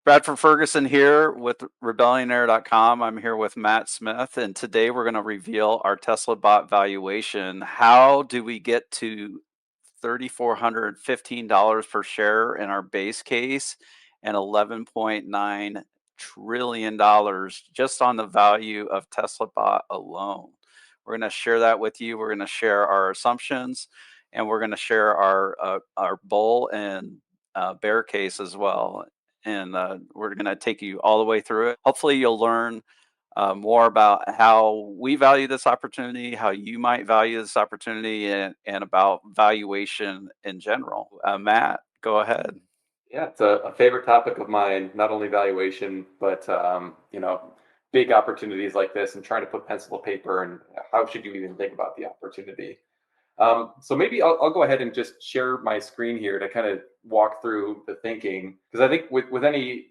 Bradford Ferguson here with rebellionaire.com. I'm here with Matt Smith, and today we're going to reveal our Tesla bot valuation. How do we get to $3,415 per share in our base case and $11.9 trillion just on the value of Tesla bot alone? We're going to share that with you. We're going to share our assumptions, and we're going to share our bull and bear case as well. And we're going to take you all the way through it. Hopefully, you'll learn more about how we value this opportunity, how you might value this opportunity, and about valuation in general. Matt, go ahead. Yeah, it's a favorite topic of mine, not only valuation, but big opportunities like this and trying to put pencil to paper and how should you even think about the opportunity. So maybe I'll go ahead and just share my screen here to kind of walk through the thinking, because I think with any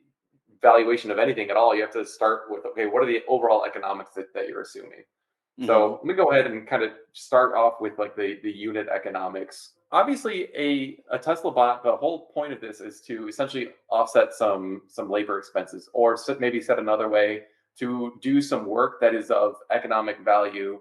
valuation of anything at all, you have to start with, okay, what are the overall economics that you're assuming? Hmm. So let me go ahead and kind of start off with like the unit economics. Obviously, a Tesla bot, the whole point of this is to essentially offset some labor expenses, or maybe said another way, to do some work that is of economic value,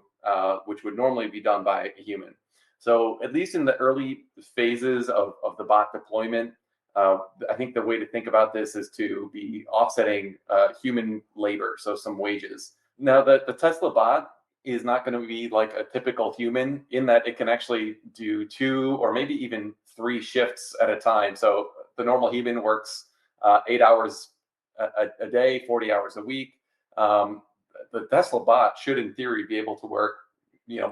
which would normally be done by a human. So at least in the early phases of the bot deployment, I think the way to think about this is to be offsetting human labor, so some wages. Now, the Tesla bot is not going to be like a typical human in that it can actually do two or maybe even three shifts at a time. So the normal human works 8 hours a day, 40 hours a week. The Tesla bot should, in theory, be able to work,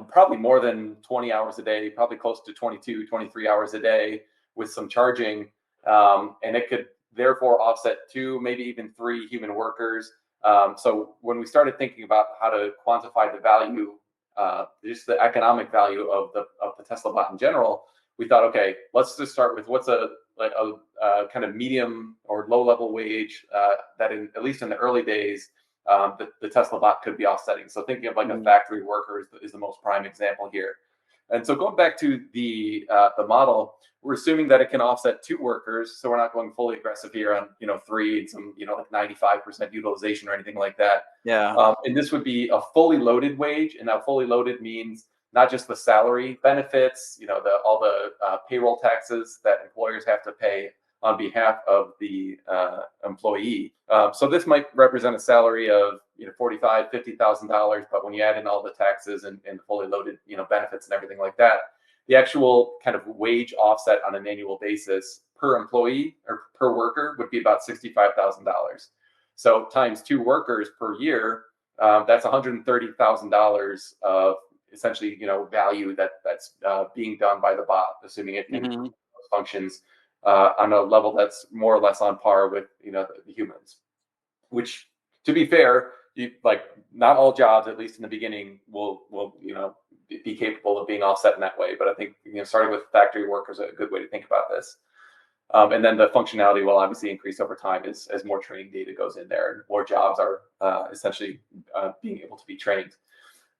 probably more than 20 hours a day, probably close to 22, 23 hours a day with some charging. And it could therefore offset two, maybe even three human workers. So when we started thinking about how to quantify the value, just the economic value of the Tesla bot in general, we thought, okay, let's just start with what's a kind of medium or low level wage that at least in the early days, the Tesla bot could be offsetting. So thinking of like a factory worker is the most prime example here. And so going back to the model, we're assuming that it can offset two workers. So we're not going fully aggressive here on three and some like 95% utilization or anything like that. Yeah. And this would be a fully loaded wage, and now fully loaded means not just the salary benefits, all the payroll taxes that employers have to pay on behalf of the employee. So this might represent a salary of $45,000, $50,000, but when you add in all the taxes and fully loaded benefits and everything like that, the actual kind of wage offset on an annual basis per employee or per worker would be about $65,000. So times two workers per year, that's $130,000 of essentially value that's being done by the bot, assuming it can Hmm. functions on a level that's more or less on par with the humans. Which, to be fair, like not all jobs, at least in the beginning, will be capable of being offset in that way. But I think starting with factory workers is a good way to think about this. And then the functionality will obviously increase over time as more training data goes in there and more jobs are essentially being able to be trained.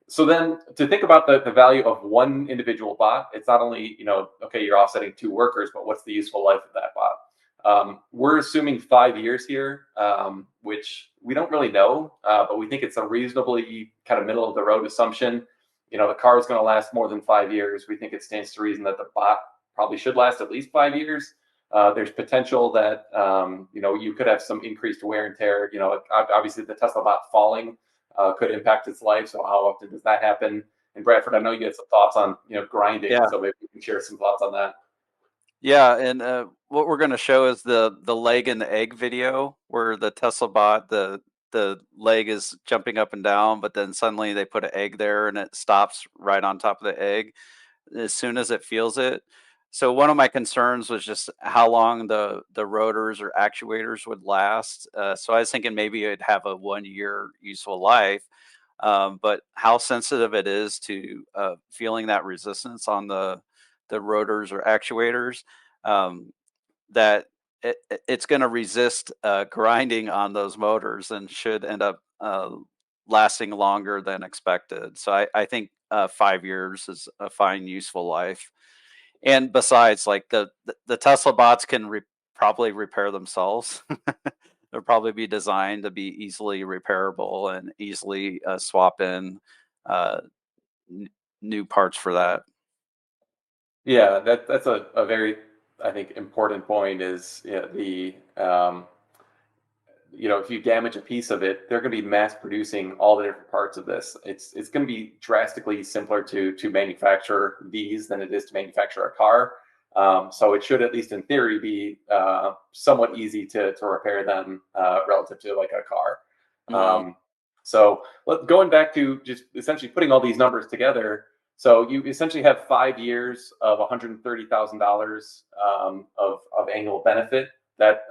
So then to think about the value of one individual bot, it's not only, okay, you're offsetting two workers, but what's the useful life of that bot? We're assuming 5 years here, which we don't really know, but we think it's a reasonably kind of middle of the road assumption. The car is going to last more than 5 years. We think it stands to reason that the bot probably should last at least 5 years. There's potential that you could have some increased wear and tear. Obviously the Tesla bot falling could impact its life. So how often does that happen? And Bradford, I know you had some thoughts on grinding, Yeah. so maybe you can share some thoughts on that. Yeah, and what we're going to show is the leg and the egg video, where the Tesla bot, the leg is jumping up and down, but then suddenly they put an egg there and it stops right on top of the egg as soon as it feels it. So one of my concerns was just how long the rotors or actuators would last. So I was thinking maybe it'd have a 1 year useful life, but how sensitive it is to feeling that resistance on the rotors or actuators, um, that it's going to resist grinding on those motors and should end up lasting longer than expected. So I think 5 years is a fine useful life. And besides, like the Tesla bots can probably repair themselves. They'll probably be designed to be easily repairable and easily swap in uh, n- new parts for that. Yeah, that's a very, I think, important point is, yeah, the if you damage a piece of it, they're going to be mass producing all the different parts of this. It's going to be drastically simpler to manufacture these than it is to manufacture a car. So it should, at least in theory, be somewhat easy to repair them relative to like a car. Hmm. So going back to just essentially putting all these numbers together. So you essentially have 5 years of $130,000 of annual benefit that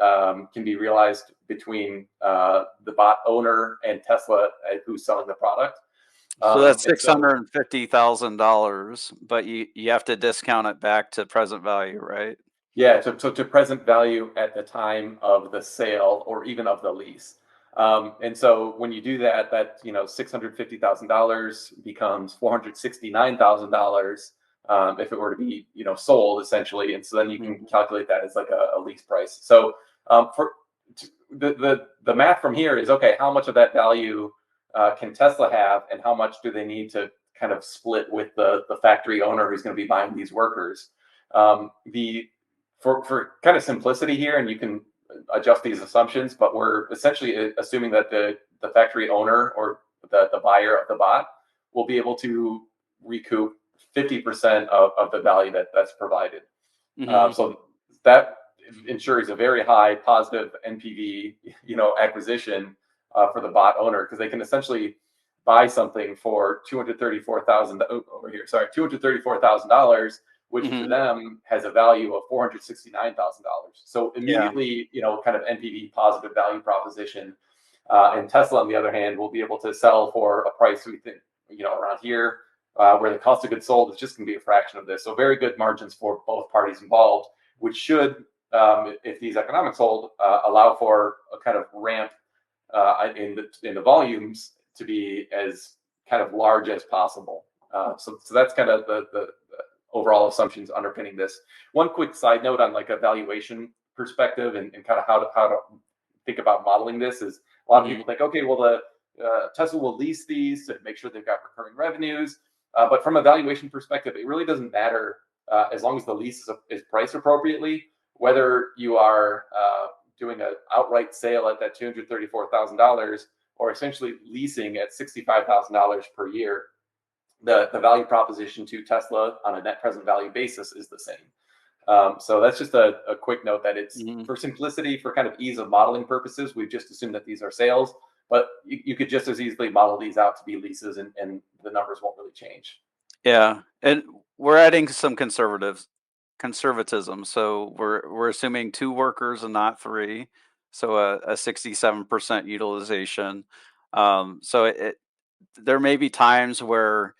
can be realized between the bot owner and Tesla, who's selling the product. So that's And six so, hundred and fifty thousand dollars, but you have to discount it back to present value, right? yeah, to present value at the time of the sale or even of the lease. And so when you do that, that $650,000 becomes $469,000 if it were to be sold essentially. And so then you can Mhm. calculate that as like a lease price. So for the math from here is okay. How much of that value can Tesla have, and how much do they need to kind of split with the factory owner who's going to be buying these workers? The for kind of simplicity here, and you can adjust these assumptions, but we're essentially assuming that the factory owner or the buyer of the bot will be able to recoup 50% of the value that's provided. Mhm. So that ensures a very high positive NPV, acquisition for the bot owner, because they can essentially buy something for 234,000 over here. Sorry, $234,000, which to Mhm. them has a value of $469,000. So Yeah. immediately, kind of NPV positive value proposition. And Tesla, on the other hand, will be able to sell for a price we think, around here, where the cost of goods sold is just going to be a fraction of this. So very good margins for both parties involved, which should, if these economics hold, allow for a kind of ramp in the volumes to be as kind of large as possible. So that's kind of the overall assumptions underpinning this. One quick side note on like a valuation perspective and kind of how to think about modeling this is a lot of Mhm. people think, okay, well, the Tesla will lease these to make sure they've got recurring revenues. But from a valuation perspective, it really doesn't matter as long as the lease is priced appropriately, whether you are doing an outright sale at that $234,000 or essentially leasing at $65,000 per year. The value proposition to Tesla on a net present value basis is the same. So that's just a quick note that it's Mhm. for simplicity, for kind of ease of modeling purposes. We've just assumed that these are sales, but you could just as easily model these out to be leases, and the numbers won't really change. Yeah, and we're adding some conservatism. So we're assuming two workers and not three. So a 67% utilization. So there may be times where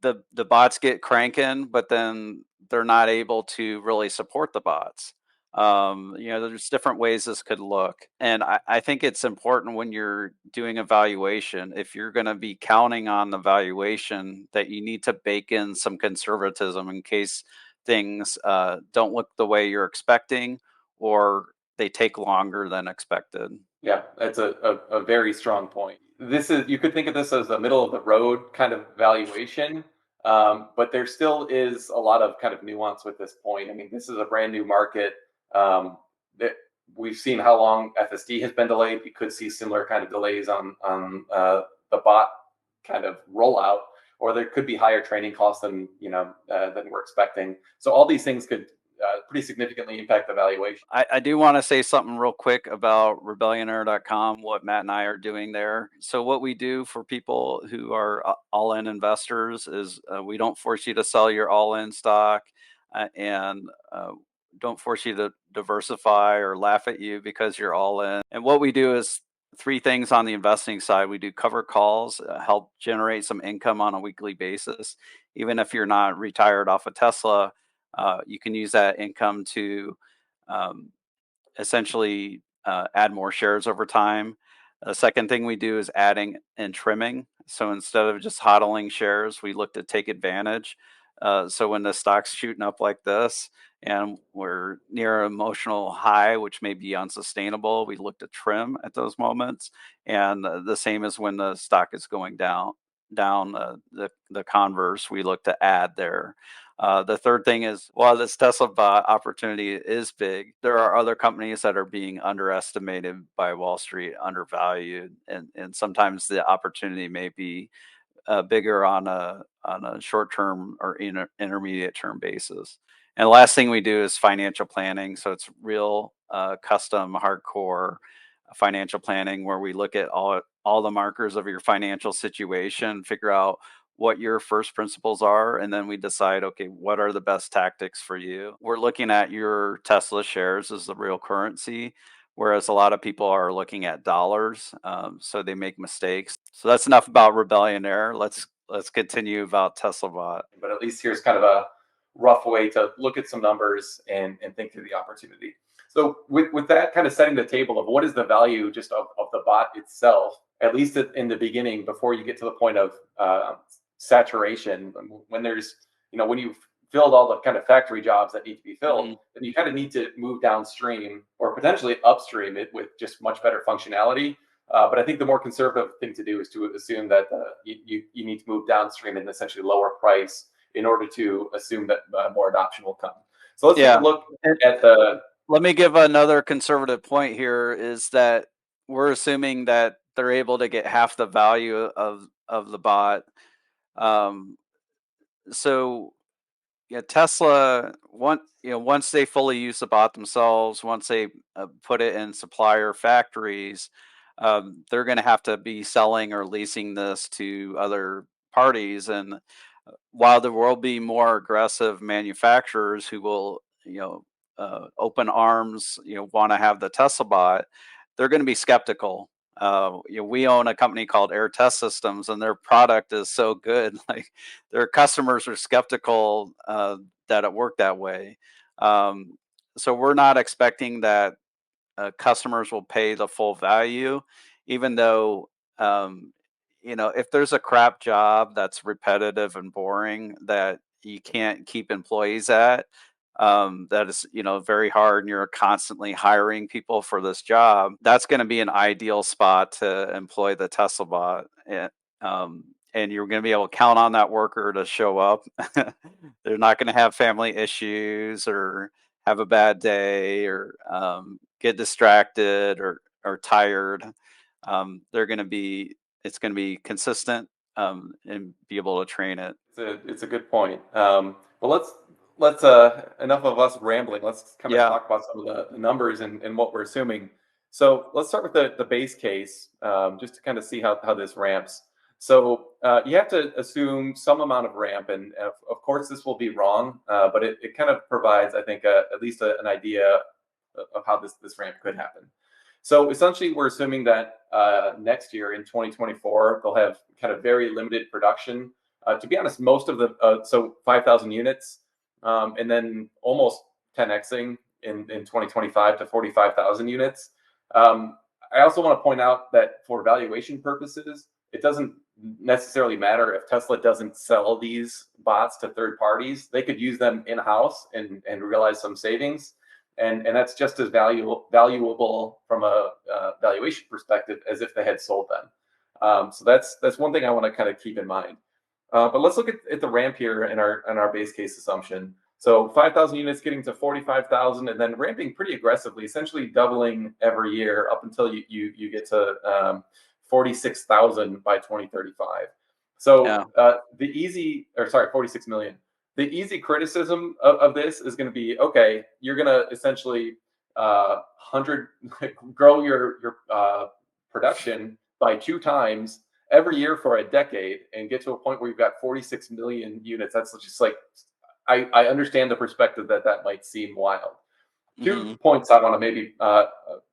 the bots get cranking, but then they're not able to really support the bots. There's different ways this could look, and I think it's important when you're doing a valuation, if you're going to be counting on the valuation, that you need to bake in some conservatism in case things don't look the way you're expecting, or they take longer than expected. Yeah, that's a very strong point. This is, you could think of this as a middle of the road kind of valuation, but there still is a lot of kind of nuance with this point. I mean, this is a brand new market. That we've seen how long FSD has been delayed. We could see similar kind of delays on the bot kind of rollout, or there could be higher training costs than we're expecting. So all these things could pretty significantly impact the valuation. I do want to say something real quick about rebellionaire.com, what Matt and I are doing there. So, what we do for people who are all in investors is we don't force you to sell your all in stock and don't force you to diversify or laugh at you because you're all in. And what we do is three things on the investing side. We do cover calls, help generate some income on a weekly basis. Even if you're not retired off of Tesla, you can use that income to um, essentially add more shares over time. The second thing we do is adding and trimming. So instead of just hodling shares, we look to take advantage. So when the stock's shooting up like this, and we're near an emotional high, which may be unsustainable, we look to trim at those moments. And the same as when the stock is going down the converse, we look to add there. The third thing is, while this Tesla bot opportunity is big, there are other companies that are being underestimated by Wall Street, undervalued, and sometimes the opportunity may be bigger on a short term or intermediate term basis. And the last thing we do is financial planning. So it's real custom, hardcore financial planning where we look at all the markers of your financial situation, figure out what your first principles are, and then we decide, okay, what are the best tactics for you? We're looking at your Tesla shares as the real currency, whereas a lot of people are looking at dollars, so they make mistakes. So that's enough about rebellion there. Let's continue about Tesla bot. But at least here's kind of a rough way to look at some numbers and think through the opportunity. So with that kind of setting the table of what is the value just of the bot itself, at least in the beginning, before you get to the point of saturation, when there's, when you've filled all the kind of factory jobs that need to be filled, Mhm. then you kind of need to move downstream or potentially upstream it with just much better functionality. But I think the more conservative thing to do is to assume that you need to move downstream and essentially lower price in order to assume that more adoption will come. So let's take a Yeah. look And at the. let me give another conservative point here is that we're assuming that they're able to get half the value of the bot. Um, so yeah, Tesla, once they fully use the bot themselves, once they put it in supplier factories, they're going to have to be selling or leasing this to other parties. And while there will be more aggressive manufacturers who will, open arms, want to have the Tesla bot, they're going to be skeptical. We own a company called Air Test Systems, and their product is so good. Like their customers are skeptical that it worked that way. So we're not expecting that customers will pay the full value, even though if there's a crap job that's repetitive and boring that you can't keep employees at, that is very hard, and you're constantly hiring people for this job, that's going to be an ideal spot to employ the Tesla bot. And you're going to be able to count on that worker to show up. They're not going to have family issues or have a bad day or get distracted or tired. They're going to be It's going to be consistent, and be able to train it. It's a good point. But let's enough of us rambling. Let's kind of Yeah. talk about some of the numbers and what we're assuming. So let's start with the base case, just to kind of see how this ramps. So you have to assume some amount of ramp, and of course this will be wrong, but it kind of provides, I think, at least an idea of how this ramp could happen. So essentially, we're assuming that next year in 2024 they'll have kind of very limited production. To be honest, most of the so 5,000 units, and then almost 10xing in 2025 to 45,000 units. I also want to point out that for valuation purposes, it doesn't necessarily matter if Tesla doesn't sell these bots to third parties. They could use them in house and realize some savings, and that's just as valuable from a valuation perspective as if they had sold them. So that's one thing I want to kind of keep in mind. But let's look at the ramp here in our base case assumption. So 5,000 units getting to 45,000, and then ramping pretty aggressively, essentially doubling every year up until you get to 46,000 by 2035. So Yeah. 46 million. The easy criticism of this is going to be, okay, you're going to essentially 100 grow your production by 2 times every year for a decade and get to a point where you've got 46 million units. That's just like, I understand the perspective that might seem wild. Two Hmm. points I want to maybe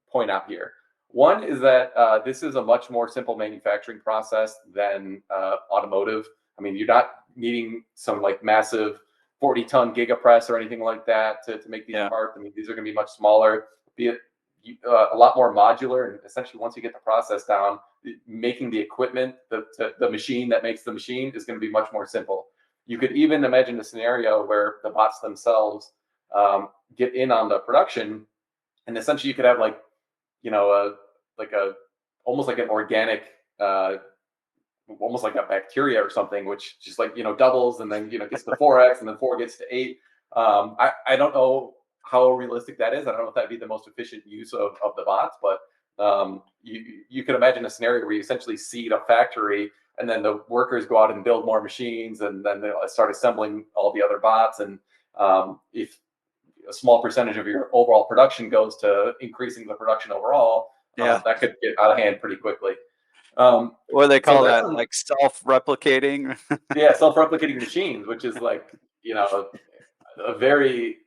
point out here. One is that this is a much more simple manufacturing process than automotive. I mean, you're not needing some like massive 40-ton gigapress or anything like that to make these Yeah. parts. I mean, these are going to be much smaller, be it a lot more modular. And essentially, once you get the process down, making the equipment, the machine that makes the machine is going to be much more simple. You could even imagine a scenario where the bots themselves get in on the production, and essentially you could have like a like a almost like an organic almost like a bacteria or something, which just like doubles and then gets to 4x and then 4 gets to 8. I don't know how realistic that is. I don't know if that'd be the most efficient use of the bots, but you could imagine a scenario where you essentially seed a factory and then the workers go out and build more machines and then they start assembling all the other bots. And if a small percentage of your overall production goes to increasing the production overall, Yeah. that could get out of hand pretty quickly. What do they So call that's that? Like self-replicating? yeah, self-replicating machines, which is like a very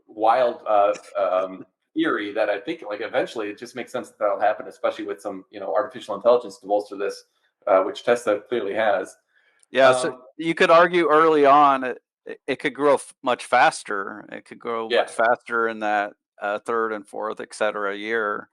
wild theory that I think like eventually it just makes sense that that'll happen, especially with some artificial intelligence to bolster this, which Tesla clearly has. Yeah, so Um, you could argue early on it could grow much faster. It could grow yeah, much faster in that third and fourth, et cetera, year.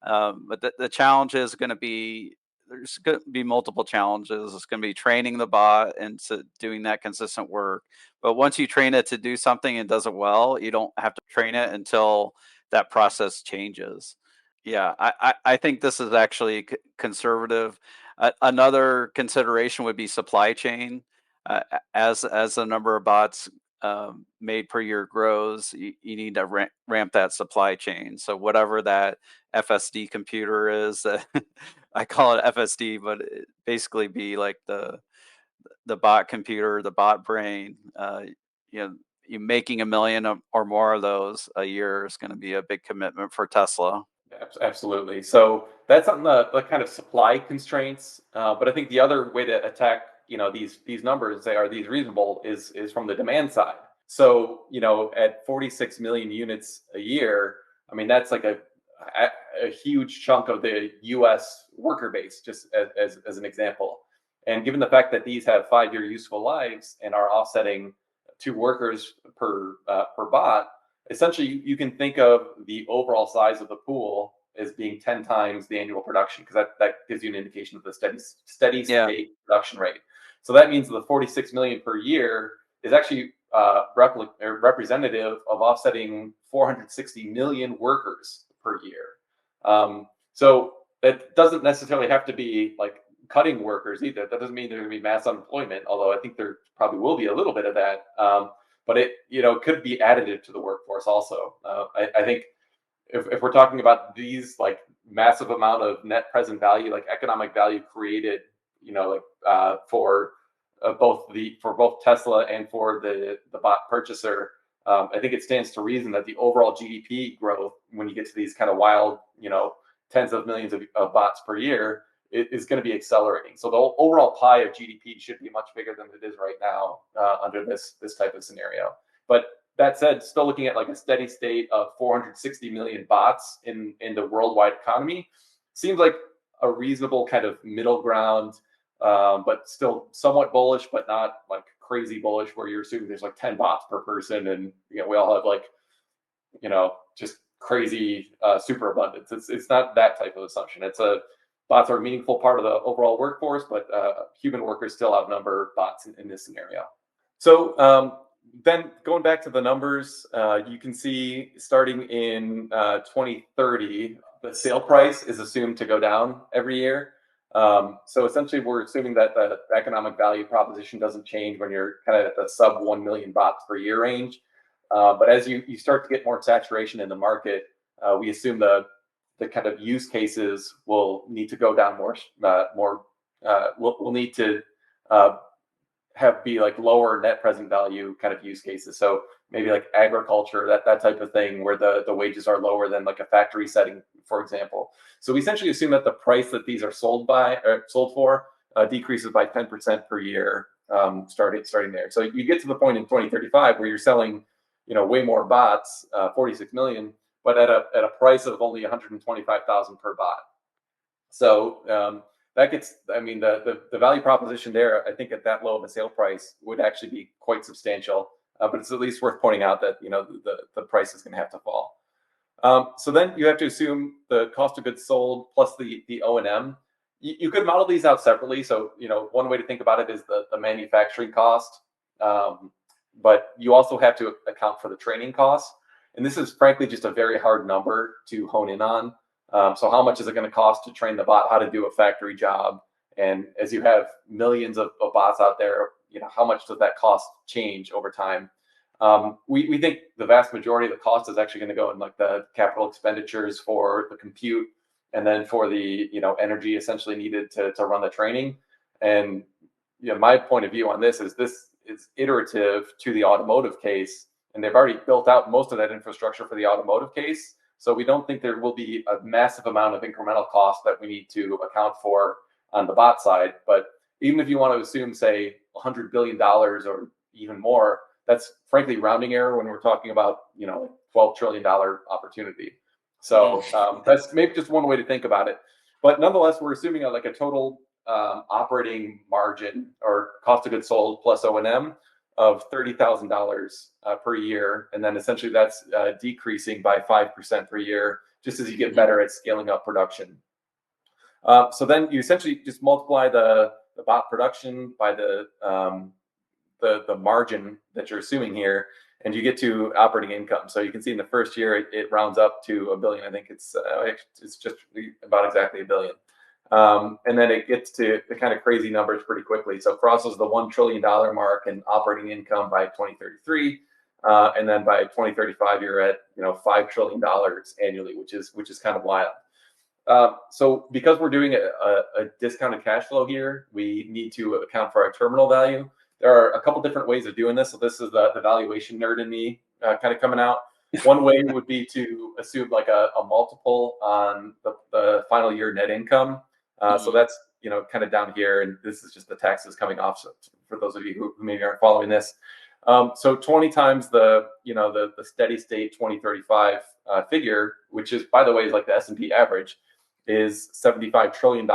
But the challenge is going to be there's going to be multiple challenges. It's going to be training the bot and doing that consistent work. But once you train it to do something and does it well, you don't have to train it until that process changes. Yeah, I think this is actually conservative. Another consideration would be supply chain. As the number of bots made per year grows, you need to ramp that supply chain. So whatever that FSD computer is, I call it FSD, but it basically be like the bot computer, the bot brain. You know, you making a million or more of those a year is going to be a big commitment for Tesla. absolutely. So that's on the kind of supply constraints. But I think the other way to attack, these numbers, they are these reasonable, is from the demand side. So at 46 million units a year, I mean that's like a huge chunk of the U.S. worker base, just as an example. And given the fact that these have 5-year useful lives and are offsetting 2 workers per bot, essentially you can think of the overall size of the pool as being 10 times the annual production, because that gives you an indication of the steady Yeah, state production rate. So that means the 46 million per year is actually representative of offsetting 460 million workers per year. So that doesn't necessarily have to be like cutting workers either. That doesn't mean there's going to be mass unemployment, although I think there probably will be a little bit of that. But it could be additive to the workforce also. I think if we're talking about these like massive amount of net present value, like economic value created, for both Tesla and for the bot purchaser, I think it stands to reason that the overall GDP growth, when you get to these kind of wild, tens of millions of bots per year, is going to be accelerating. So the overall pie of GDP should be much bigger than it is right now under this type of scenario. But that said, still looking at like a steady state of 460 million bots in the worldwide economy seems like a reasonable kind of middle ground, but still somewhat bullish, but not like crazy bullish where you're assuming there's like 10 bots per person and we all have like just crazy super abundance. It's not that type of assumption. It's a bots are a meaningful part of the overall workforce, but human workers still outnumber bots in this scenario. So then going back to the numbers, you can see starting in 2030, the sale price is assumed to go down every year. So essentially, we're assuming that the economic value proposition doesn't change when you're kind of at the sub 1 million bots per year range. But as you start to get more saturation in the market, we assume the kind of use cases will need to go down more. We'll need to be like lower net present value kind of use cases. So maybe like agriculture, that type of thing, where the wages are lower than like a factory setting, for example. So we essentially assume that the price that these are sold for decreases by 10% per year, starting there. So you get to the point in 2035 where you're selling, way more bots, 46 million, but at a price of only 125,000 per bot. So that gets, I mean, the value proposition there, I think at that low of a sale price would actually be quite substantial. But it's at least worth pointing out that the price is going to have to fall. So then you have to assume the cost of goods sold plus the O&M. You could model these out separately. So one way to think about it is the manufacturing cost. but you also have to account for the training costs. And this is frankly just a very hard number to hone in on. So how much is it going to cost to train the bot how to do a factory job? And as you have millions of bots out there, how much does that cost change over time? We think the vast majority of the cost is actually going to go in like the capital expenditures for the compute, and then for the energy essentially needed to run the training. And my point of view on this is iterative to the automotive case, and they've already built out most of that infrastructure for the automotive case. So we don't think there will be a massive amount of incremental cost that we need to account for on the bot side. But even if you want to assume, say, $100 billion or even more, that's frankly rounding error when we're talking about $12 trillion opportunity. So that's maybe just one way to think about it. But nonetheless, we're assuming like a total operating margin or cost of goods sold plus O&M of $30,000 per year, and then essentially that's decreasing by 5% per year, just as you get better at scaling up production. So then you essentially just multiply the bot production by the margin that you're assuming here, and you get to operating income. So you can see in the first year it rounds up to $1 billion. I think it's just about exactly $1 billion. And then it gets to the kind of crazy numbers pretty quickly. So crosses the $1 trillion mark in operating income by 2033. And then by 2035, you're at $5 trillion annually, which is kind of wild. So because we're doing a discounted cash flow here, we need to account for our terminal value. There are a couple different ways of doing this. So this is the valuation nerd in me kind of coming out. One way would be to assume like a multiple on the final year net income. So that's kind of down here, and this is just the taxes coming off. So for those of you who maybe aren't following this, so 20 times the steady state 2035 figure, which is, by the way, is like the S&P average, is $75 trillion.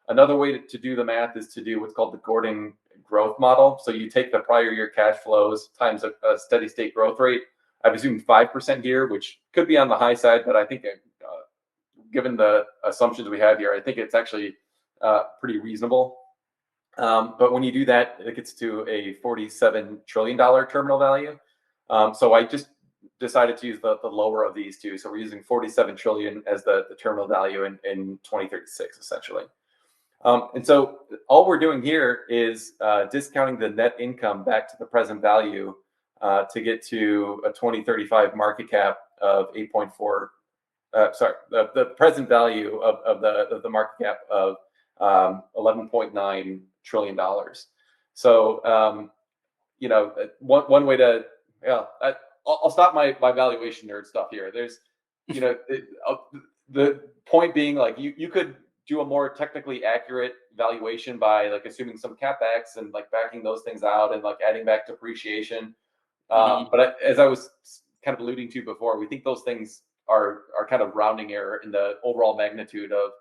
Another way to do the math is to do what's called the Gordon growth model. So you take the prior year cash flows times a steady state growth rate. I've assumed 5% here, which could be on the high side, but I think given the assumptions we have here, I think it's actually pretty reasonable. But when you do that, it gets to a $47 trillion terminal value. So I just decided to use the lower of these two. So we're using 47 trillion as the terminal value in 2036, essentially. And so all we're doing here is discounting the net income back to the present value to get to a 2035 market cap of 8.4. The present value of the market cap of $11.9 trillion. So one way to I'll stop my valuation nerd stuff here. There's the point being, like, you could do a more technically accurate valuation by like assuming some capex and like backing those things out and like adding back depreciation. But as I was kind of alluding to before, we think those things are kind of rounding error in the overall magnitude of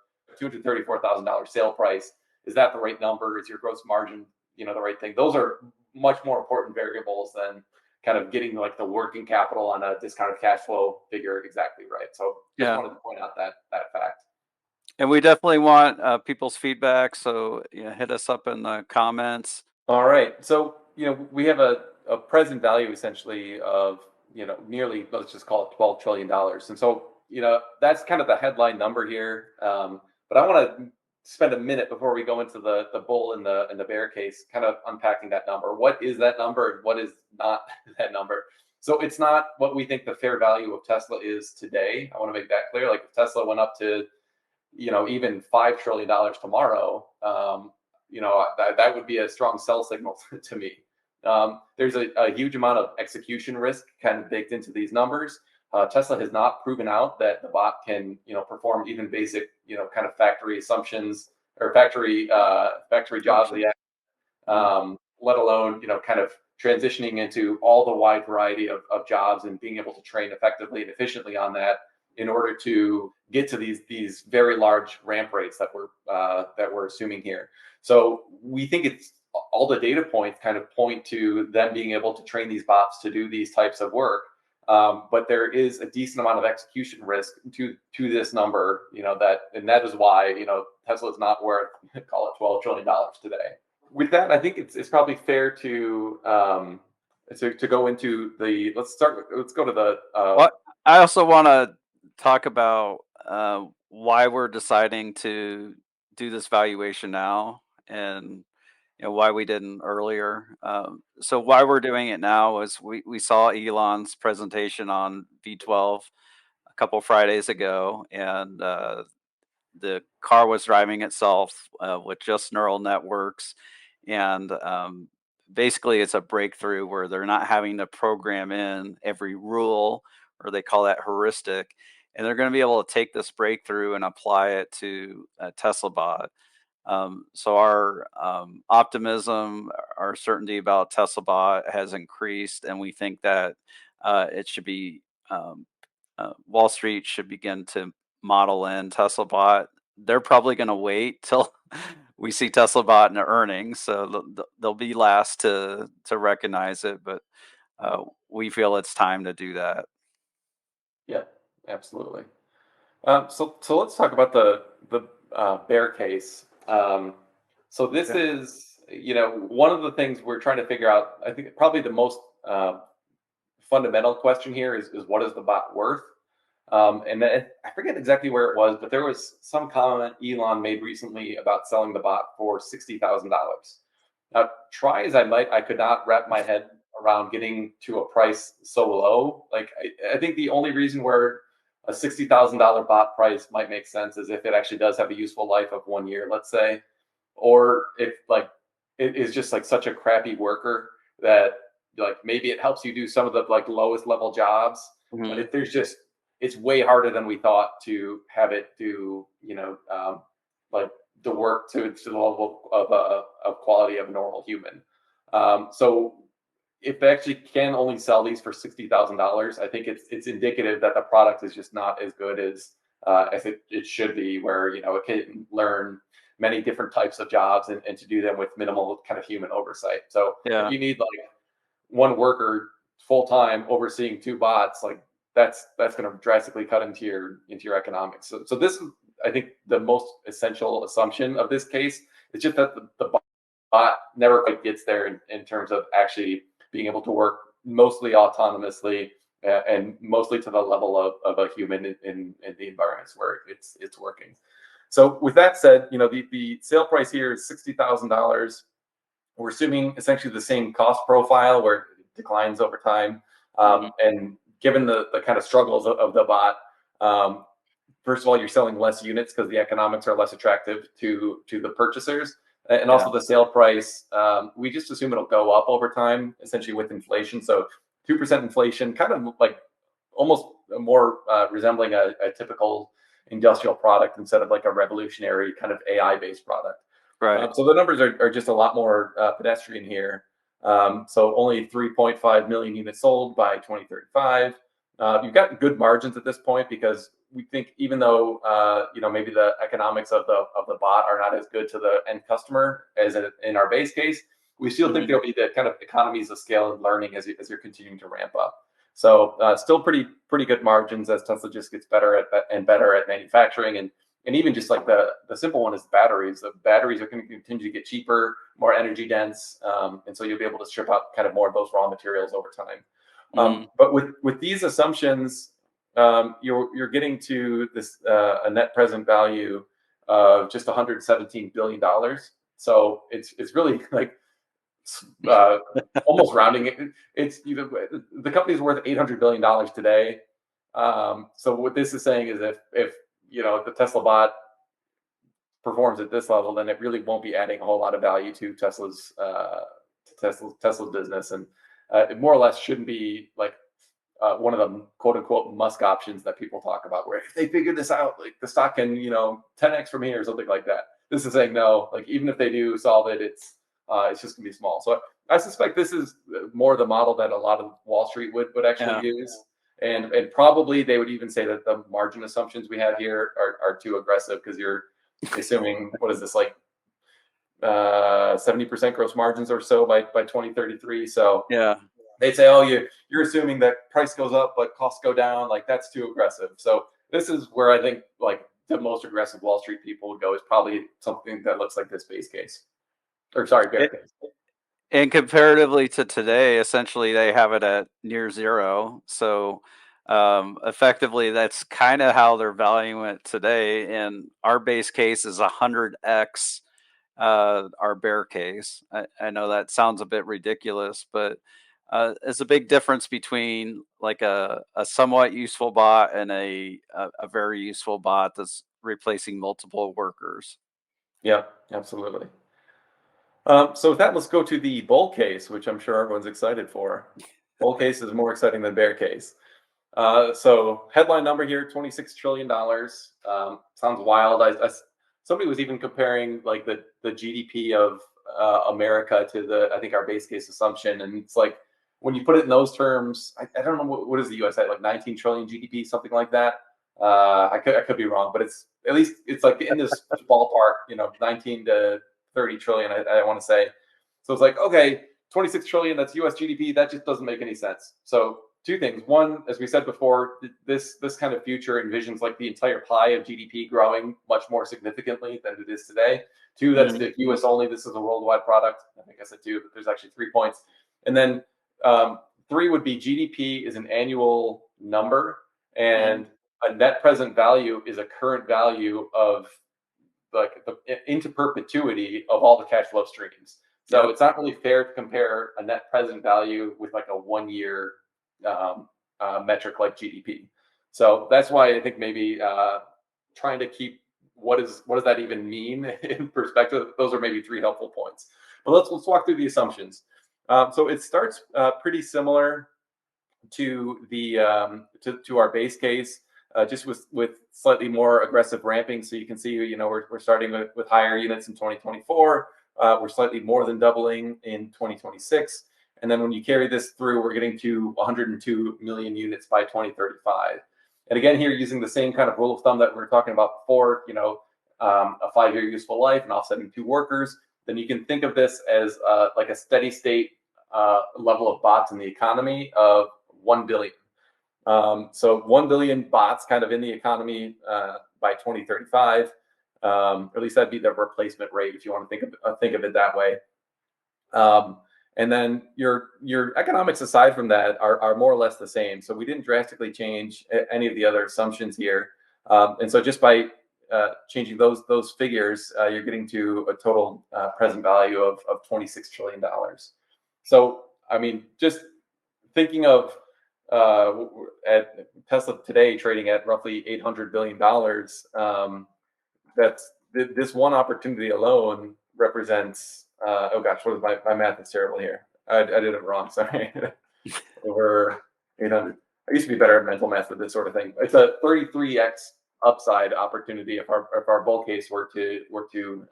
$234,000 sale price. Is that the right number? Is your gross margin, the right thing? Those are much more important variables than kind of getting like the working capital on a discounted cash flow figure exactly right. So just wanted to point out that fact. And we definitely want people's feedback. So hit us up in the comments. All right. So we have a present value essentially of nearly, let's just call it $12 trillion. And so that's kind of the headline number here. But I want to spend a minute before we go into the bull and the bear case, kind of unpacking that number. What is that number and what is not that number? So it's not what we think the fair value of Tesla is today. I want to make that clear. Like if Tesla went up to even $5 trillion tomorrow, that would be a strong sell signal to me. There's a huge amount of execution risk kind of baked into these numbers. Tesla has not proven out that the bot can, perform even basic, kind of factory assumptions or factory jobs yet, let alone, kind of transitioning into all the wide variety of jobs and being able to train effectively and efficiently on that in order to get to these very large ramp rates that we're assuming here. So we think it's all the data points kind of point to them being able to train these bots to do these types of work. But there is a decent amount of execution risk to this number, and that is why, Tesla is not worth, call it $12 trillion today. With that, I think it's probably fair to to go into the let's go to the Well, I also want to talk about why we're deciding to do this valuation now, and why we didn't earlier. So why we're doing it now is we saw Elon's presentation on V12 a couple Fridays ago, and the car was driving itself with just neural networks, and basically it's a breakthrough where they're not having to program in every rule, or they call that heuristic, and they're going to be able to take this breakthrough and apply it to a Tesla bot. So our optimism, our certainty about Tesla bot has increased, and we think that it should be Wall Street should begin to model in Tesla bot. They're probably going to wait till we see Tesla bot in the earnings, so they'll be last to recognize it. But we feel it's time to do that. yeah, absolutely. So let's talk about the bear case. So this Yeah. is one of the things we're trying to figure out. I think probably the most fundamental question here is what is the bot worth? And then I forget exactly where it was, but there was some comment Elon made recently about selling the bot for $60,000. Now, try as I might, I could not wrap my head around getting to a price so low. Like, I think the only reason where a $60,000 bot price might make sense is if it actually does have a useful life of 1 year, let's say, or if like it is just like such a crappy worker that like maybe it helps you do some of the like lowest level jobs, but Hmm. if there's just it's way harder than we thought to have it do like the work to the level of quality of a normal human. So if they actually can only sell these for $60,000, I think it's indicative that the product is just not as good as it should be, where it can learn many different types of jobs and to do them with minimal kind of human oversight. So if Yeah. you need like one worker full time overseeing two bots, like that's going to drastically cut into your economics. So this is, I think, the most essential assumption of this case. It's just that the bot never quite gets there in terms of actually being able to work mostly autonomously and mostly to the level of a human in the environments where it's working. So with that said, the sale price here is $60,000. We're assuming essentially the same cost profile where it declines over time. Hmm. And given the kind of struggles of the bot, first of all, you're selling less units because the economics are less attractive to the purchasers, and Yeah. also the sale price. We just assume it'll go up over time, essentially with inflation. So 2% inflation, kind of like almost more resembling a typical industrial product instead of like a revolutionary kind of AI based product. Right. So the numbers are just a lot more pedestrian here. So only 3.5 million units sold by 2035. You've got good margins at this point because we think even though maybe the economics of the bot are not as good to the end customer as in our base case, we still think Hmm. there'll be the kind of economies of scale and learning as you're continuing to ramp up. So still pretty good margins as Tesla just gets better and better at manufacturing and even just like the simple one is batteries. The batteries are going to continue to get cheaper, more energy dense, and so you'll be able to strip out kind of more of those raw materials over time. Hmm. But with these assumptions, you're getting to this a net present value of just 117 billion dollars. So it's really like uh, almost rounding it. It's the company's worth 800 billion dollars today. So what this is saying is if the Tesla bot performs at this level, then it really won't be adding a whole lot of value to Tesla's business, and it more or less shouldn't be like one of the quote unquote Musk options that people talk about, where if they figure this out, like the stock can 10x from here or something like that. This is saying no, like even if they do solve it, it's just gonna be small. So I suspect this is more the model that a lot of Wall Street would actually Yeah. use. And probably they would even say that the margin assumptions we have here are too aggressive because you're assuming what is this like 70% gross margins or so by 2033. So Yeah. they'd say, oh, you're assuming that price goes up but costs go down. Like that's too aggressive. So this is where I think like the most aggressive Wall Street people would go is probably something that looks like this base case, or sorry, bear It, case. And comparatively to today, essentially they have it at near zero. So effectively, that's kind of how they're valuing it today. And our base case is 100x our bear case. I know that sounds a bit ridiculous, but it's a big difference between like a somewhat useful bot and a very useful bot that's replacing multiple workers. Yeah, absolutely. So with that, let's go to the bull case, which I'm sure everyone's excited for. Bull case is more exciting than bear case. So headline number here, $26 trillion. Sounds wild. Somebody was even comparing like the GDP of America to I think our base case assumption, and it's like when you put it in those terms, I don't know what is the U.S. at, like 19 trillion GDP, something like that. I could be wrong, but it's at least it's like in this ballpark, 19 to 30 trillion. I want to say. So it's like, okay, 26 trillion. That's U.S. GDP. That just doesn't make any sense. So two things. One, as we said before, this kind of future envisions like the entire pie of GDP growing much more significantly than it is today. Two, that's Mhm. the US only. This is a worldwide product. I think I said two, but there's actually 3 points. And then three would be GDP is an annual number, Mhm. and a net present value is a current value of like into perpetuity of all the cash flow streams. So Yep. it's not really fair to compare a net present value with like a 1 year metric like GDP. So that's why I think maybe trying to keep what does that even mean in perspective. Those are maybe three helpful points. But let's walk through the assumptions. So it starts pretty similar to the to our base case, just with slightly more aggressive ramping. So you can see, we're starting with higher units in 2024. We're slightly more than doubling in 2026. And then when you carry this through, we're getting to 102 million units by 2035. And again, here using the same kind of rule of thumb that we were talking about before, a 5-year useful life and offsetting two workers, then you can think of this as like a steady state level of bots in the economy of 1 billion. So 1 billion bots kind of in the economy by 2035. Or at least that'd be the replacement rate if you want to think of it that way. And then your economics aside from that are more or less the same. So we didn't drastically change any of the other assumptions here. And so just by changing those figures, you're getting to a total present value of $26 trillion. So I mean, just thinking of at Tesla today trading at roughly $800 billion. That's this one opportunity alone represents. Oh gosh, what is my math is terrible here. I did it wrong. Sorry. Over 800. I used to be better at mental math with this sort of thing. It's a 33x upside opportunity if our bull case were to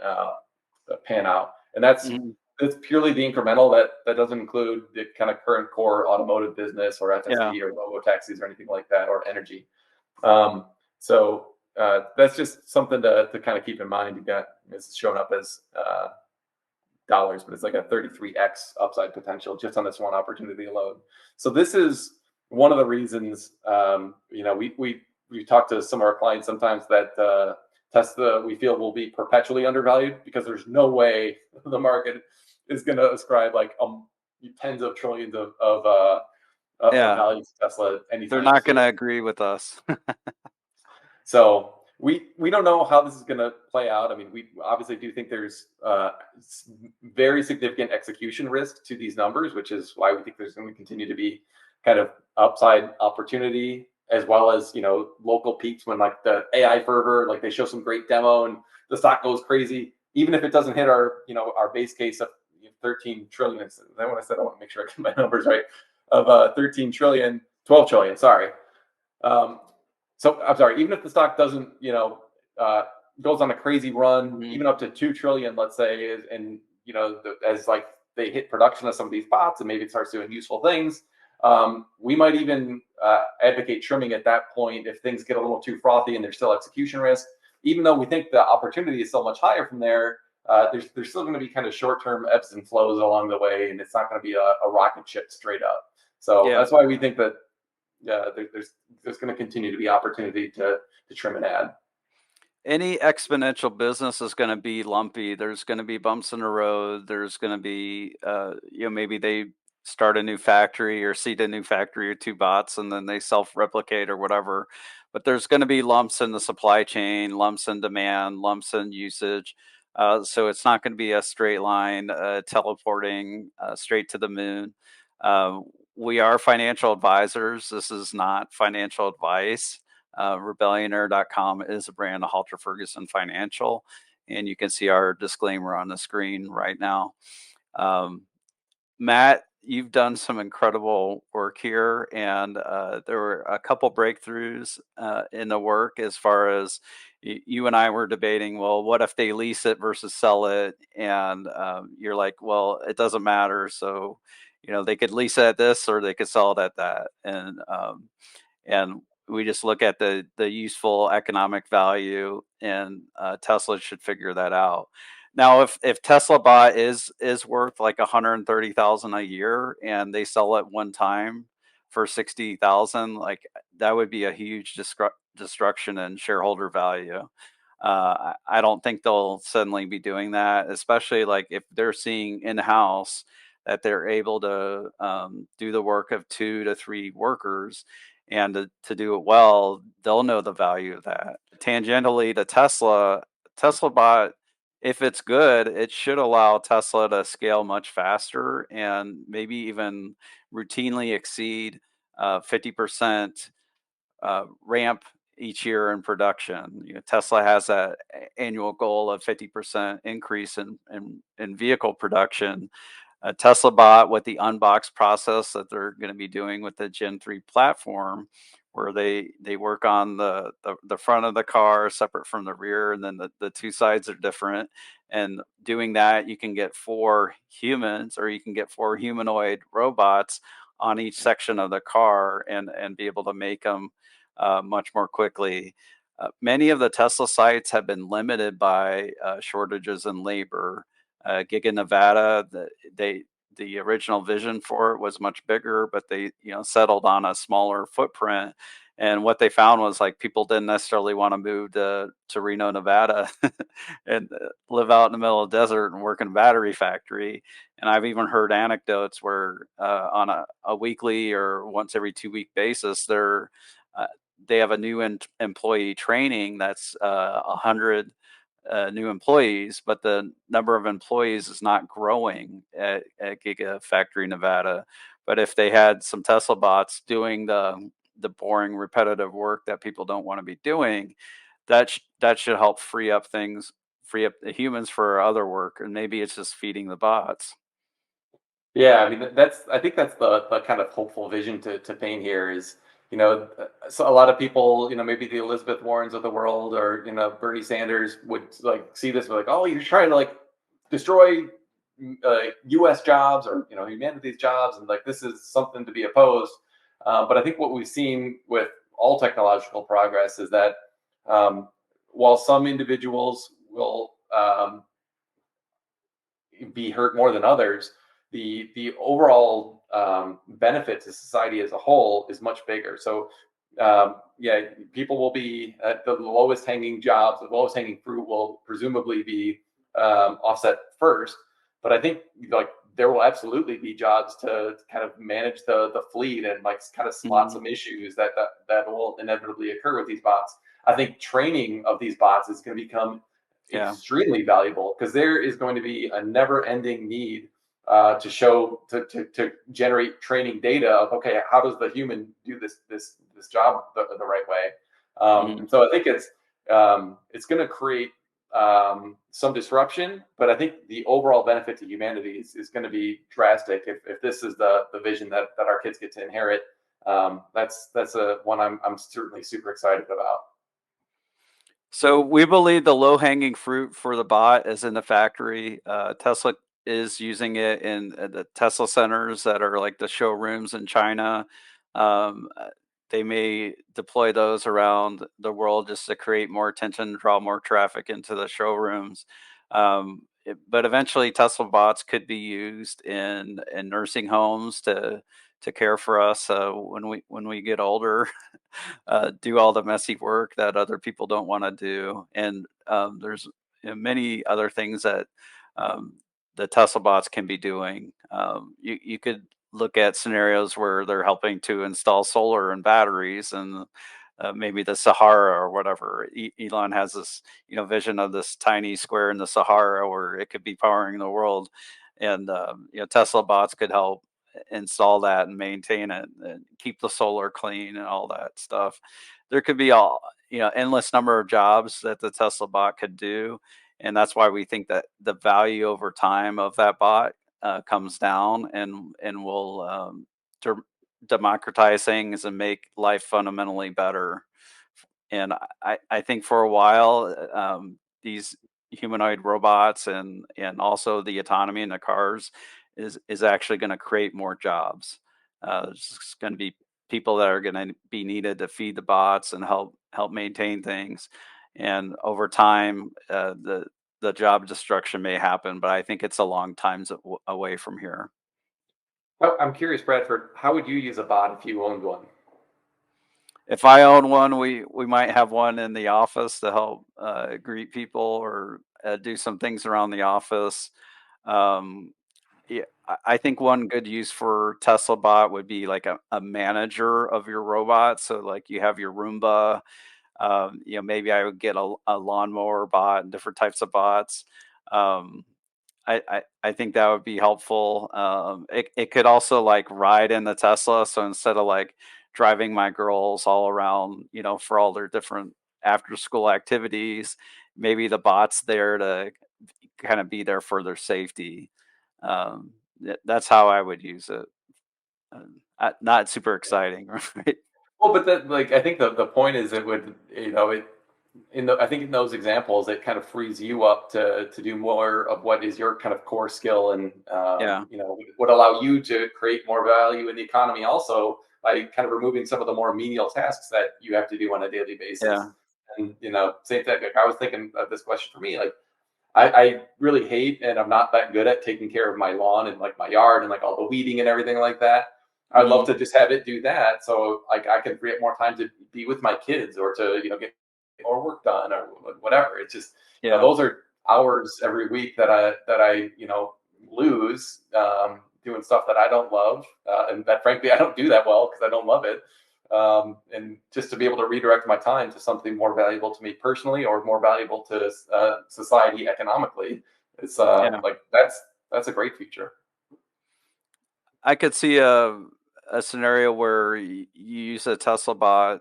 pan out, and that's Mhm. it's purely the incremental that doesn't include the kind of current core automotive business or Yeah. FSD or robo taxis or anything like that or energy. So that's just something to kind of keep in mind. You got it's showing up as dollars, but it's like a 33x upside potential just on this one opportunity alone. So this is one of the reasons. We talk to some of our clients sometimes that Tesla we feel will be perpetually undervalued because there's no way the market is going to ascribe like tens of trillions of Yeah. value to Tesla They're anytime not going soon. to agree with us. So we don't know how this is going to play out. I mean, we obviously do think there's very significant execution risk to these numbers, which is why we think there's going to continue to be kind of upside opportunity as well as local peaks when like the AI fervor, like they show some great demo and the stock goes crazy, even if it doesn't hit our base case of 13 trillion. Is that what I said? I want to make sure I get my numbers right. Of 13 trillion, 12 trillion. Sorry. Um, so I'm sorry, even if the stock doesn't, goes on a crazy run, Mhm. even up to 2 trillion, let's say, and as like they hit production of some of these bots and maybe it starts doing useful things, we might even advocate trimming at that point if things get a little too frothy and there's still execution risk. Even though we think the opportunity is so much higher from there, there's still going to be kind of short-term ebbs and flows along the way, and it's not going to be a rocket ship straight up. So Yeah. that's why we think that there's going to continue to be opportunity to trim and add. any exponential business is going to be lumpy. There's going to be bumps in the road. There's going to be, maybe they start a new factory or seed a new factory or two bots and then they self replicate or whatever. But there's going to be lumps in the supply chain, lumps in demand, lumps in usage. So it's not going to be a straight line teleporting straight to the moon. Uh, we are financial advisors. This is not financial advice. Rebellionaire.com is a brand of Halter Ferguson Financial, and you can see our disclaimer on the screen right now. Um, Matt, you've done some incredible work here, and there were a couple breakthroughs in the work as far as you and I were debating. Well, what if they lease it versus sell it? And you're like, well, it doesn't matter. So, they could lease it at this or they could sell it at that. And we just look at the useful economic value, and Tesla should figure that out. Now, if Tesla bot is worth like 130,000 a year, and they sell it one time for 60,000, like that would be a huge destruction in shareholder value. I don't think they'll suddenly be doing that, especially like if they're seeing in house that they're able to do the work of 2 to 3 workers, and to do it well, they'll know the value of that. Tangentially to Tesla, Tesla bot, if it's good, it should allow Tesla to scale much faster and maybe even routinely exceed 50% ramp each year in production. Tesla has an annual goal of 50% increase in vehicle production. Tesla bot with the unbox process that they're going to be doing with the Gen 3 platform, where they work on the front of the car separate from the rear, and then the two sides are different. And doing that, you can get 4 humans, or you can get 4 humanoid robots on each section of the car, and be able to make them much more quickly. Many of the Tesla sites have been limited by shortages in labor. Gig in Nevada, the original vision for it was much bigger, but they settled on a smaller footprint. And what they found was like people didn't necessarily want to move to Reno, Nevada, and live out in the middle of the desert and work in a battery factory. And I've even heard anecdotes where on a weekly or once every 2 week basis, uh, they have a new employee training that's 100 new employees, but the number of employees is not growing at Gigafactory Nevada. But if they had some Tesla bots doing the boring, repetitive work that people don't want to be doing, that should help free up the humans for other work, and maybe it's just feeding the bots. Yeah, I mean I think that's the kind of hopeful vision to paint here is, so a lot of people, maybe the Elizabeth Warrens of the world, or Bernie Sanders would like see this, like, oh, you're trying to like destroy U.S. jobs, or humanity's jobs, and like this is something to be opposed. But I think what we've seen with all technological progress is that, while some individuals will be hurt more than others, the overall benefit to society as a whole is much bigger. So yeah, people will be at the lowest hanging jobs, the lowest hanging fruit will presumably be offset first. But I think like there will absolutely be jobs to kind of manage the fleet and like kind of spot Mhm. some issues that will inevitably occur with these bots. I think training of these bots is going to become Yeah. extremely valuable, because there is going to be a never-ending need to generate training data of, okay, how does the human do this job the right way. Mhm. And so I think it's going to create some disruption, but I think the overall benefit to humanity is going to be drastic if this is the vision that our kids get to inherit. That's a one I'm certainly super excited about. So we believe the low hanging fruit for the bot is in the factory. Tesla is using it in the Tesla centers that are like the showrooms in China. They may deploy those around the world just to create more attention, draw more traffic into the showrooms. But eventually, Tesla bots could be used in nursing homes to care for us when we get older, do all the messy work that other people don't want to do. And there's many other things that um, the Tesla bots can be doing. You could look at scenarios where they're helping to install solar and batteries and maybe the Sahara or whatever. Elon has this, vision of this tiny square in the Sahara where it could be powering the world, and Tesla bots could help install that and maintain it and keep the solar clean and all that stuff. There could be all endless number of jobs that the Tesla bot could do, and that's why we think that the value over time of that bot comes down and will democratize things and make life fundamentally better. And I think for a while, these humanoid robots and also the autonomy in the cars is actually going to create more jobs. There's going to be people that are going to be needed to feed the bots and help maintain things. And over time, the job destruction may happen, but I think it's a long time away from here. Oh, I'm curious, Bradford, how would you use a bot if you owned one? If I own one, we might have one in the office to help greet people or do some things around the office. Um, yeah, I think one good use for Tesla bot would be like a manager of your robot. So like you have your Roomba. Maybe I would get a lawnmower bot and different types of bots. Um, I think that would be helpful. It could also like ride in the Tesla. So instead of like driving my girls all around, for all their different after school activities, maybe the bot's there to kind of be there for their safety. That's how I would use it. Not super exciting, right? Well, but that, like, I think the point is it would, I think in those examples, it kind of frees you up to do more of what is your kind of core skill, and Yeah, would allow you to create more value in the economy also by kind of removing some of the more menial tasks that you have to do on a daily basis. yeah, And same thing. Like I was thinking of this question for me, like I really hate, and I'm not that good at taking care of my lawn and like my yard and like all the weeding and everything like that. I'd love mhm, to just have it do that, so like I can free up more time to be with my kids or to get more work done or whatever. It's just yeah, those are hours every week that I lose doing stuff that I don't love, and that frankly I don't do that well because I don't love it. And just to be able to redirect my time to something more valuable to me personally or more valuable to society economically, it's yeah. like that's a great feature. I could see a scenario where you use a Tesla bot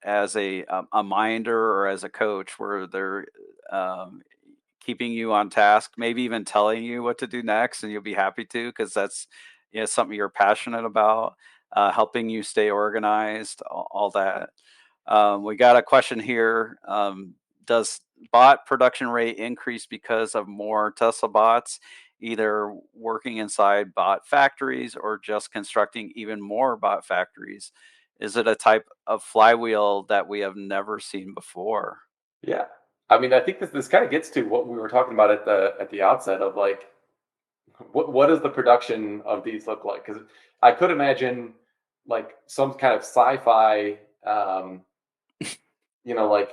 as a minder or as a coach, where they're um, keeping you on task, maybe even telling you what to do next, and you'll be happy to because that's something you're passionate about, helping you stay organized, all that. We got a question here. Does bot production rate increase because of more Tesla bots, either working inside bot factories or just constructing even more bot factories? Is it a type of flywheel that we have never seen before? Yeah, I mean, I think this kind of gets to what we were talking about at the outset of like what does the production of these look like? Because I could imagine like some kind of sci-fi, like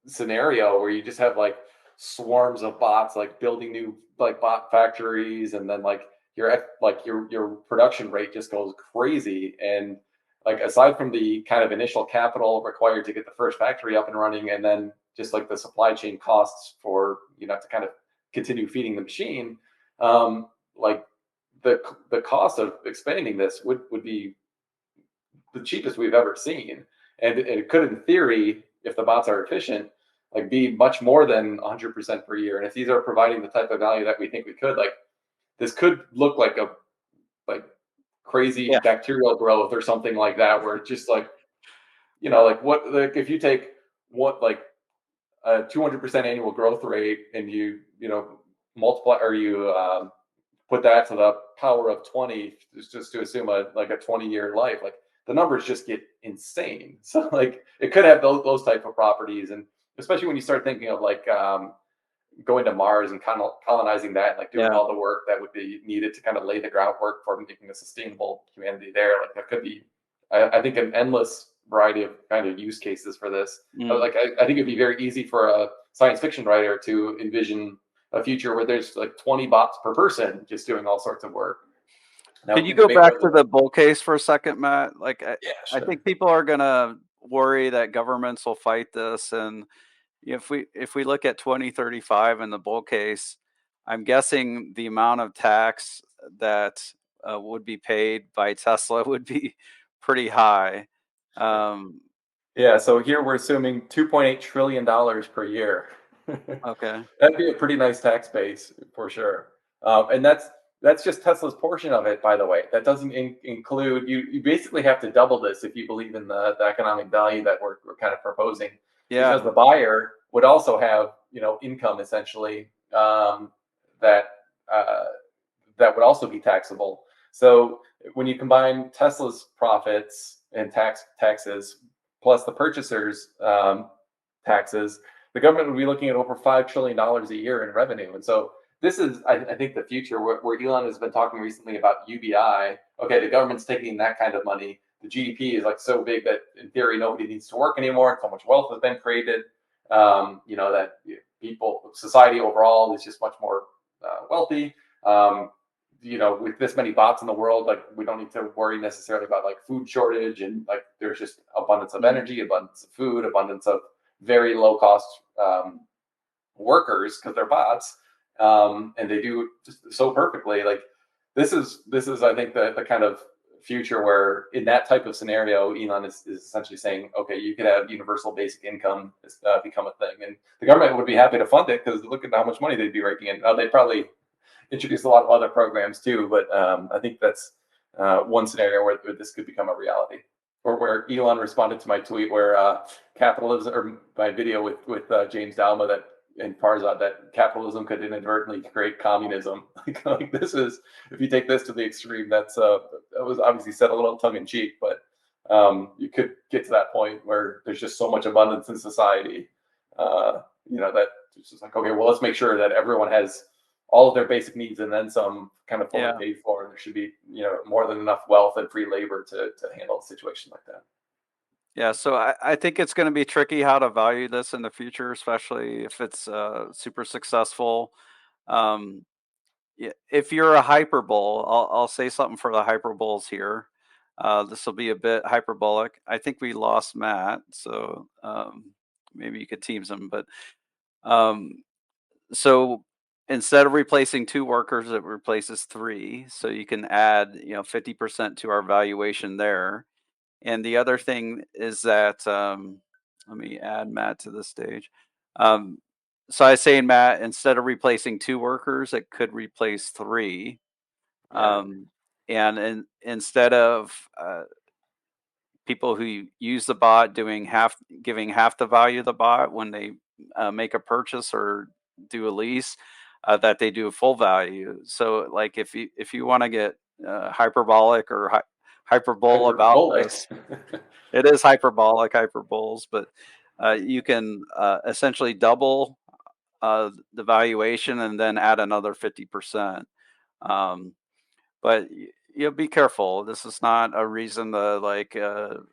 scenario where you just have like swarms of bots like building new like bot factories, and then like your production rate just goes crazy. And like aside from the kind of initial capital required to get the first factory up and running, and then just like the supply chain costs for to kind of continue feeding the machine, like the cost of expanding this would be the cheapest we've ever seen. And it could, in theory, if the bots are efficient, like be much more than 100% per year. And if these are providing the type of value that we think we could, like this could look like a like crazy Yeah, bacterial growth or something like that, where it's just like like what like if you take what like a 200% annual growth rate and you multiply or you put that to the power of 20, just to assume a like a 20-year life, like the numbers just get insane. So like it could have those type of properties. And especially when you start thinking of like going to Mars and kind of colonizing that, like doing Yeah. all the work that would be needed to kind of lay the groundwork for making a sustainable humanity there. Like there could be, I think, an endless variety of kind of use cases for this. Mm. I think it'd be very easy for a science fiction writer to envision a future where there's like 20 bots per person just doing all sorts of work. Now Can we you can go debate back to whether, the bull case for a second, Matt? yeah, I sure. think people are gonna worry that governments will fight this, and if we look at 2035 in the bull case, I'm guessing the amount of tax that would be paid by Tesla would be pretty high. Um, Yeah, so here we're assuming $2.8 trillion per year. okay. That'd be a pretty nice tax base for sure. And that's just Tesla's portion of it, by the way. That doesn't include you basically have to double this if you believe in the economic value that we're kind of proposing, because Yeah. the buyer would also have, income essentially, that uh, that would also be taxable. So when you combine Tesla's profits and taxes plus the purchasers' taxes, the government would be looking at over $5 trillion a year in revenue. And so this is, I think, the future where Elon has been talking recently about UBI. Okay, the government's taking that kind of money. The GDP is like so big that in theory nobody needs to work anymore. So much wealth has been created. That people, society overall is just much more wealthy. Um, with this many bots in the world, like we don't need to worry necessarily about like food shortage, and like there's just abundance of Mm. energy, abundance of food, abundance of very low cost workers because they're bots, and they do just so perfectly. Like this is I think the kind of future where in that type of scenario, Elon is essentially saying, okay, you could have universal basic income become a thing, and the government would be happy to fund it because look at how much money they'd be raking in. They'd probably introduce a lot of other programs too, but I think that's one scenario where this could become a reality. Or where Elon responded to my tweet where capitalism, or my video with James Dalma that in Farzad, that capitalism could inadvertently create communism. Like this is, if you take this to the extreme, that was obviously said a little tongue in cheek, but you could get to that point where there's just so much abundance in society, that it's just like, okay, well, let's make sure that everyone has all of their basic needs and then some kind of fully Yeah. paid for. And there should be, more than enough wealth and free labor to handle a situation like that. Yeah, so I think it's going to be tricky how to value this in the future, especially if it's super successful. Um, if you're a hyperbole, I'll say something for the hyperboles here. This will be a bit hyperbolic. I think we lost Matt, so maybe you could tease him. But um, so instead of replacing two workers, it replaces three. So you can add 50% to our valuation there. And the other thing is that let me add Matt to the stage. Um, so I was saying, Matt, instead of replacing two workers, it could replace three. Yeah. Um, and instead of people who use the bot giving half the value of the bot when they make a purchase or do a lease, that they do a full value. So, like if you want to get hyperbolic or hyperbole about Hyperbolic. this, it is hyperbolic, hyperboles, but you can essentially double the valuation and then add another 50%. Um, but be careful. This is not a reason to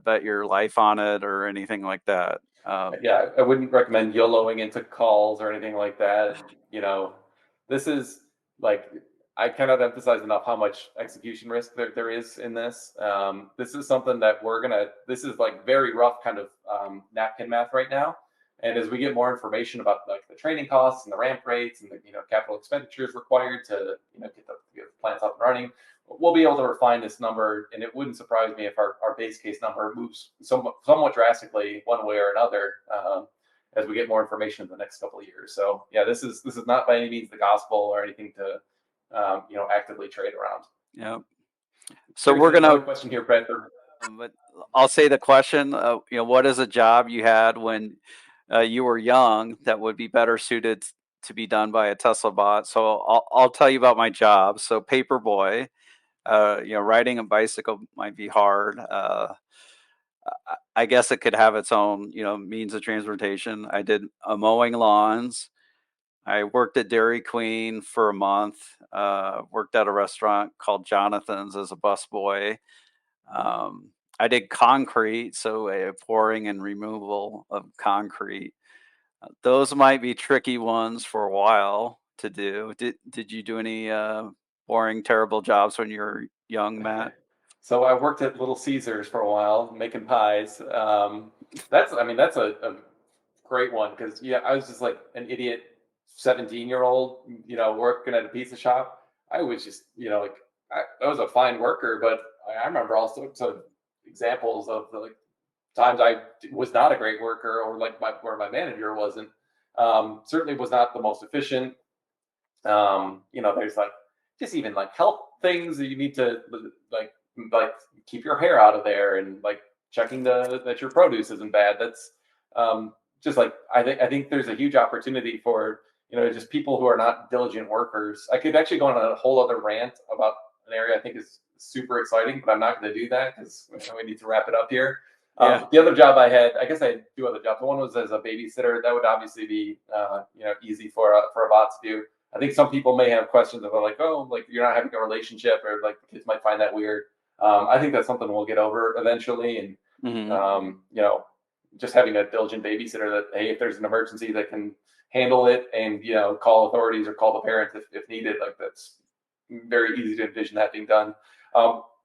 bet your life on it or anything like that. Yeah, I wouldn't recommend YOLOing into calls or anything like that. This is like, I cannot emphasize enough how much execution risk there is in this. This is something that this is like very rough kind of napkin math right now. And as we get more information about like the training costs and the ramp rates and the capital expenditures required to get the plants up and running, we'll be able to refine this number, and it wouldn't surprise me if our base case number moves somewhat drastically one way or another, as we get more information in the next couple of years. So yeah, this is not by any means the gospel or anything to actively trade around. yeah. So Here's we're gonna. another question here, Brent. But I'll say the question. What is a job you had when you were young that would be better suited to be done by a Tesla bot? So I'll tell you about my job. So paperboy. Riding a bicycle might be hard. I guess it could have its own, means of transportation. I did mowing lawns. I worked at Dairy Queen for a month. Worked at a restaurant called Jonathan's as a busboy. I did concrete, so pouring and removal of concrete. Those might be tricky ones for a while to do. Did you do any boring, terrible jobs when you were young, Matt? So I worked at Little Caesars for a while making pies. I mean, that's a great one because yeah, I was just like an idiot 17-year-old, working at a pizza shop. I was just, like I was a fine worker, but I remember all sorts of examples of the like times I was not a great worker or like where my manager wasn't. Certainly was not the most efficient. There's like just even like health things that you need to like like keep your hair out of there and like checking that your produce isn't bad. That's just like I think there's a huge opportunity for just people who are not diligent workers. I could actually go on a whole other rant about an area I think is super exciting, but I'm not going to do that because we need to wrap it up here. Yeah, The other job I had, I guess I had two other jobs. One was as a babysitter. That would obviously be easy for a bot to do. I think some people may have questions about like, oh, like you're not having a relationship, or like the kids might find that weird. I think that's something we'll get over eventually, and hmm just having a diligent babysitter that hey, if there's an emergency, that can handle it and call authorities or call the parents if needed. Like that's very easy to envision that being done.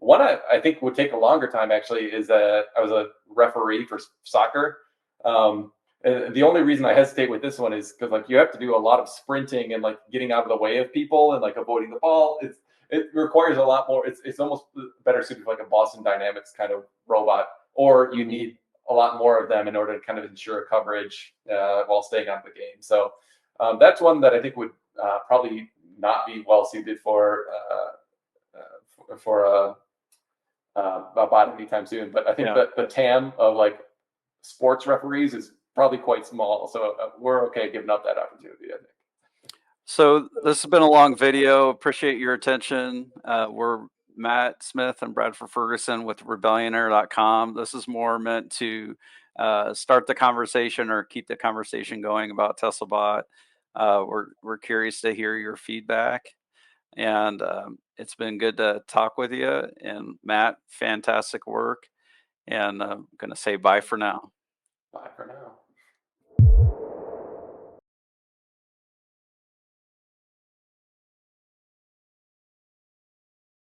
One I think would take a longer time actually is I was a referee for soccer. And the only reason I hesitate with this one is because like you have to do a lot of sprinting and like getting out of the way of people and like avoiding the ball. It requires a lot more. It's almost better suited for like a Boston Dynamics kind of robot, or you hmm need a lot more of them in order to kind of ensure coverage while staying on the game. So that's one that I think would probably not be well suited for a bot anytime soon. But I think yeah. that the TAM of like sports referees is probably quite small, so we're okay giving up that opportunity. I think. So this has been a long video. Appreciate your attention. We're Matt Smith and Bradford Ferguson with rebellionaire.com. This is more meant to start the conversation or keep the conversation going about Tesla Bot. We're curious to hear your feedback, and it's been good to talk with you. And Matt, fantastic work. And I'm going to say bye for now. Bye for now.